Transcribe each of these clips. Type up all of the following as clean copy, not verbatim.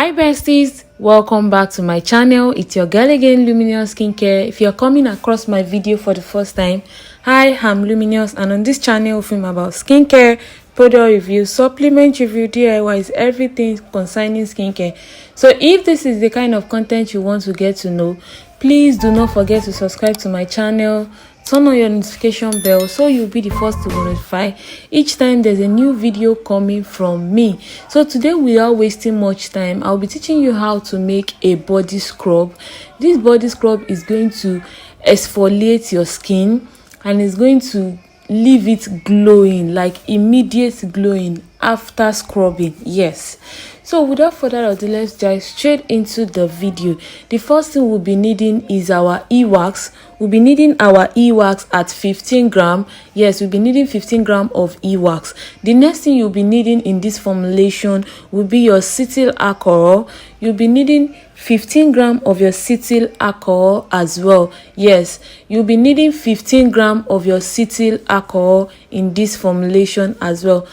Hi besties, welcome back to my channel. It's your girl again, Luminous Skincare. If you're coming across my video for the first time, hi, I'm Luminous, and on this channel we film about skincare, product reviews, supplement review, DIYs, everything concerning skincare. So if this is the kind of content you want to get to know, please do not forget to subscribe to my channel. Turn on your notification bell so you'll be the first to notify each time there's a new video coming from me. So today, without wasting much time, I'll be teaching you how to make a body scrub. This body scrub is going to exfoliate your skin and is going to leave it glowing, like immediate glowing after scrubbing. Yes. So without further ado, let's dive straight into the video. The first thing we'll be needing is our e-wax. We'll be needing our e-wax at 15 gram. Yes, we'll be needing 15 gram of e-wax. The next thing you'll be needing in this formulation will be your cetyl alcohol. You'll be needing 15 gram of your cetyl alcohol as well. Yes, you'll be needing 15 gram of your cetyl alcohol in this formulation as well.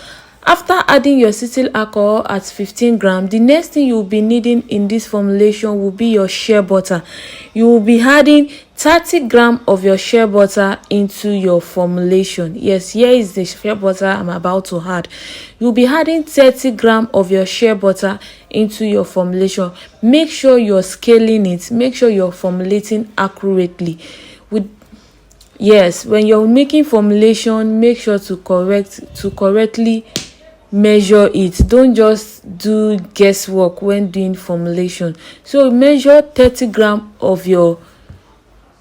After adding your cetyl alcohol at 15 gram, the next thing you will be needing in this formulation will be your shea butter. You will be adding 30 gram of your shea butter into your formulation. Yes, here is the shea butter I'm about to add. You'll be adding 30 gram of your shea butter into your formulation. Make sure you're scaling it. Make sure you're formulating accurately. Yes, when you're making formulation, make sure to correctly measure it. Don't just do guesswork when doing formulation. So measure 30 gram of your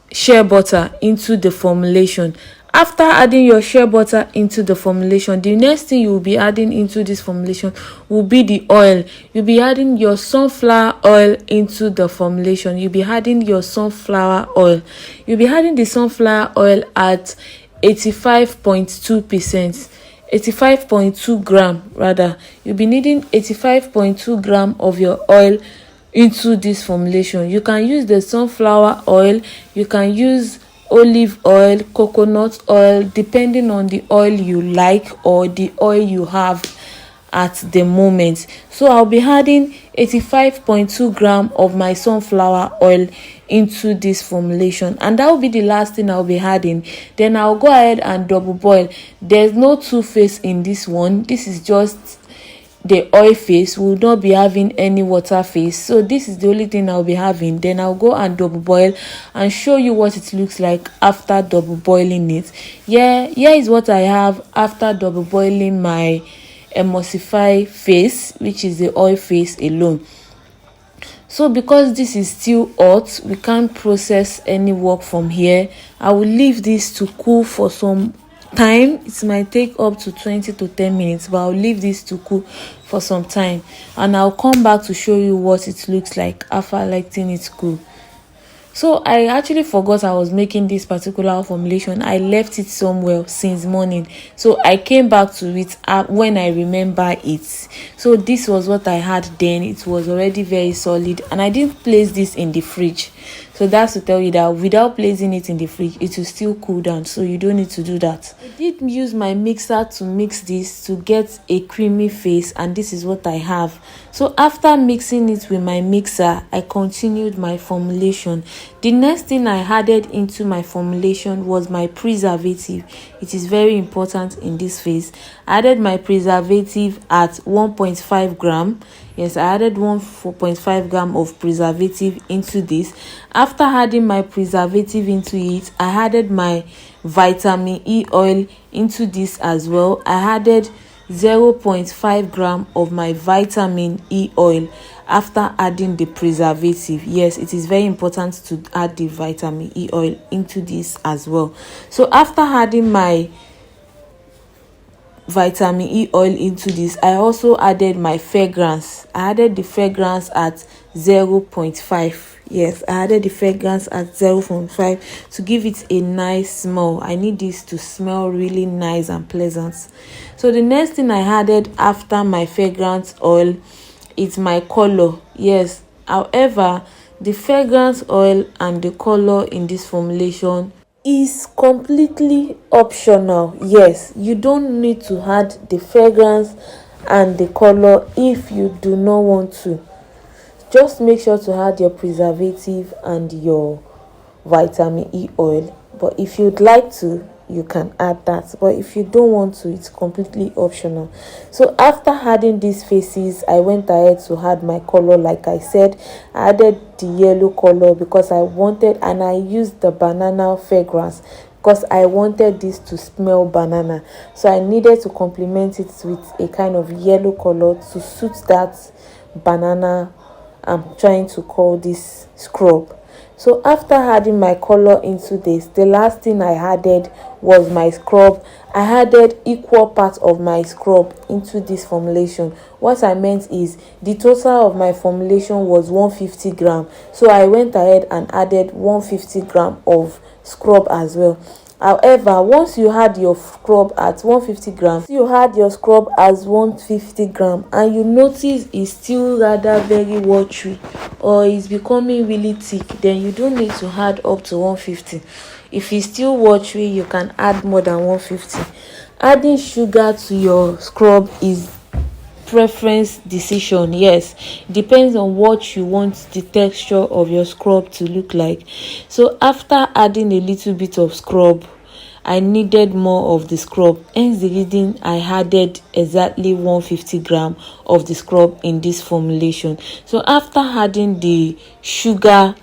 shea butter into the formulation. After adding your shea butter into the formulation, the next thing you will be adding into this formulation will be the oil. You'll be adding your sunflower oil into the formulation. You'll be adding your sunflower oil. You'll be adding the sunflower oil at 85.2%. 85.2 gram rather. You'll be needing 85.2 gram of your oil into this formulation. You can use the sunflower oil, you can use olive oil, coconut oil, depending on the oil you like or the oil you have at the moment. So I'll be adding 85.2 gram of my sunflower oil into this formulation, and that will be the last thing I'll be adding. Then I'll go ahead and double boil. There's no two phase in this one. This is just the oil phase. Will not be having any water phase, so this is the only thing I'll be having. Then I'll go and double boil and show you what it looks like after double boiling it. Here is what I have after double boiling my emulsify phase, which is the oil phase alone. So because this is still hot, we can't process any work from here. I will leave this to cool for some time. It might take up to 20 to 10 minutes, but I'll leave this to cool for some time, and I'll come back to show you what it looks like after letting it cool. So I actually forgot I was making this particular formulation. I left it somewhere since morning, so I came back to it when I remember it. So this was what I had then. It was already very solid, and I didn't place this in the fridge. So that's to tell you that without placing it in the fridge, it will still cool down, so you don't need to do that. I did use my mixer to mix this to get a creamy face, and this is what I have. So after mixing it with my mixer, I continued my formulation. The next thing I added into my formulation was my preservative. It is very important in this phase. I added my preservative at 1.5 gram. Yes, I added 1.5 gram of preservative into this. After adding my preservative into it, I added my vitamin E oil into this as well. I added 0.5 gram of my vitamin E oil after adding the preservative. Yes, it is very important to add the vitamin E oil into this as well. So after adding my vitamin E oil into this, I also added my fragrance. I added the fragrance at 0.5. Yes, I added the fragrance at 0.5 to give it a nice smell. I need this to smell really nice and pleasant. So the next thing I added after my fragrance oil is my color. Yes, however, the fragrance oil and the color in this formulation is completely optional. Yes, you don't need to add the fragrance and the color if you do not want to. Just make sure to add your preservative and your vitamin E oil. But if you'd like to, you can add that, but if you don't want to, it's completely optional. So after adding these faces, I went ahead to add my color. Like I said, I added the yellow color because I wanted, and I used the banana fragrance because I wanted this to smell banana. So I needed to complement it with a kind of yellow color to suit that banana I'm trying to call this scrub. So after adding my color into this, the last thing I added was my scrub. I added equal parts of my scrub into this formulation. What I meant is the total of my formulation was 150 gram. So I went ahead and added 150 gram of scrub as well. However, once you had your scrub at 150 grams, you had your scrub as 150 gram, and you notice it's still rather very watery or it's becoming really thick, then you don't need to add up to 150. If it's still watery, you can add more than 150. Adding sugar to your scrub is preference decision. Yes, depends on what you want the texture of your scrub to look like. So after adding a little bit of scrub, I needed more of the scrub, hence the reason I added exactly 150 gram of the scrub in this formulation. So after adding the sugar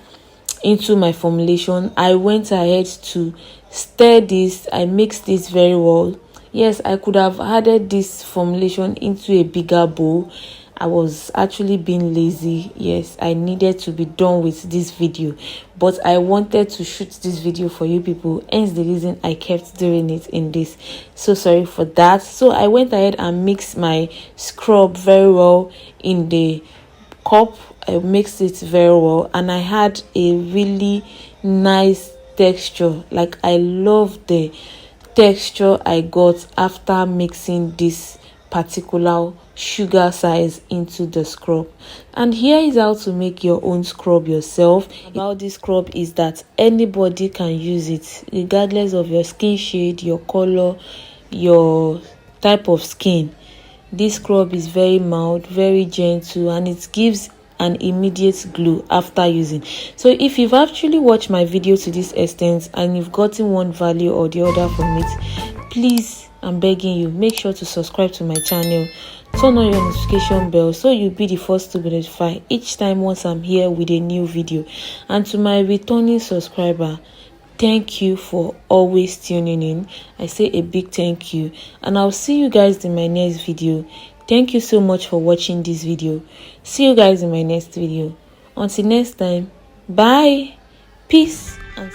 into my formulation, I went ahead to stir this. I mixed this very well. Yes, I could have added this formulation into a bigger bowl. I was actually being lazy. Yes, I needed to be done with this video, but I wanted to shoot this video for you people, hence the reason I kept doing it in this. So sorry for that. So I went ahead and mixed my scrub very well in the cup. I mixed it very well, and I had a really nice texture. Like, I love the texture I got after mixing this particular sugar size into the scrub. And here is how to make your own scrub yourself. About this scrub is that anybody can use it, regardless of your skin shade, your color, your type of skin. This scrub is very mild, very gentle, and it gives an immediate glow after using. So if you've actually watched my video to this extent and you've gotten one value or the other from it, please, I'm begging you, make sure to subscribe to my channel, turn on your notification bell so you'll be the first to be notified each time once I'm here with a new video. And to my returning subscriber, thank you for always tuning in. I say a big thank you, and I'll see you guys in my next video. Thank you so much for watching this video. See you guys in my next video. Until next time, bye, peace, and